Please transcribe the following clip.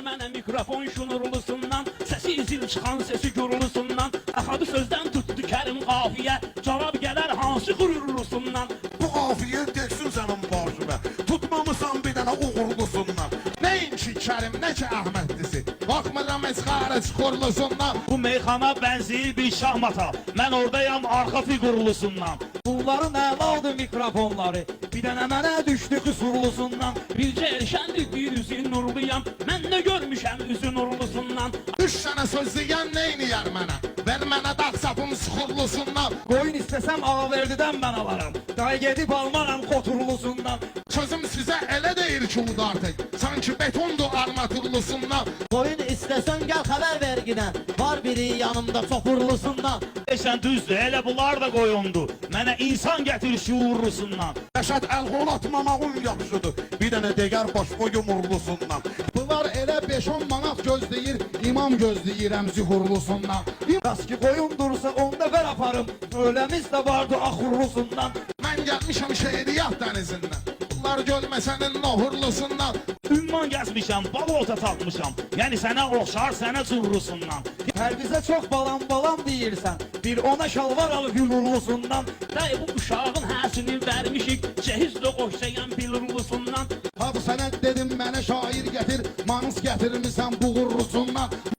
mənə mikrofon şunurlusundan, səsi zil çıxan sesi gurulusundan, əxadı sözdən tutdu kərim qafiyə, cavab gələr hansı qürurlusundan. Bu qafiyə teksin sənin başına, tutmamısan bir dənə uğurlusundan. Neyinki Kərim, nə ki Əhməddisi, baxmıram heç xaric xurlusundan. Bu meyxana bənziyir bir şahmata, mən oradayam arxa figurlusundan. Bunların əladır mikrofonları, bir dənə mənə düşdü qüsurlusundan. Bircə erşəndir bir üzün nurluyam, mən nə görmüşəm üzün nurlusundan. Üç sənə söz deyən neyniyər mənə, ver mənə dağ sapın sıxurlusundan. Qoyun istəsəm Ağaverdidən mən alaram, day gedib almaram Qoturlusundan. Sözüm sizə elə deyir ki udartək, sanki betondur armatürlusundan. Qoyun istəsən gəl xəbər verginə, var biri yanımda Çopurlusundan. Sən düzdür, elə bunlar da qoyundu, mənə insan gətir şuurlusundan. Rəşad əl-qol atmamağın yaxşıdır, bir dənə dəgər başqa yumurlusundan. Bunlar elə 5-10 manat gözləyir, imam gözləyirəm zühurlusundan. Bəs ki qoyun dursa onda ver aparım, öləmiz də vardı axurlusundan. Mən gəlmişəm şeiriyyat dənizindən, bunlar gölməsənin nohurlusundan. Ümman gəzmişəm, balota tapmışam, yəni sənə oxşar, sənə cürrusundan. Hər bizə çox balam balam deyirsən, bir ona şalvar al gülurlusundan. Dəy bu uşağın həsini vermişik, cehizlə qoşsayan bilurlusundan. Hadi sənə dedim mənə şair gətir, manus gətirmisən buğur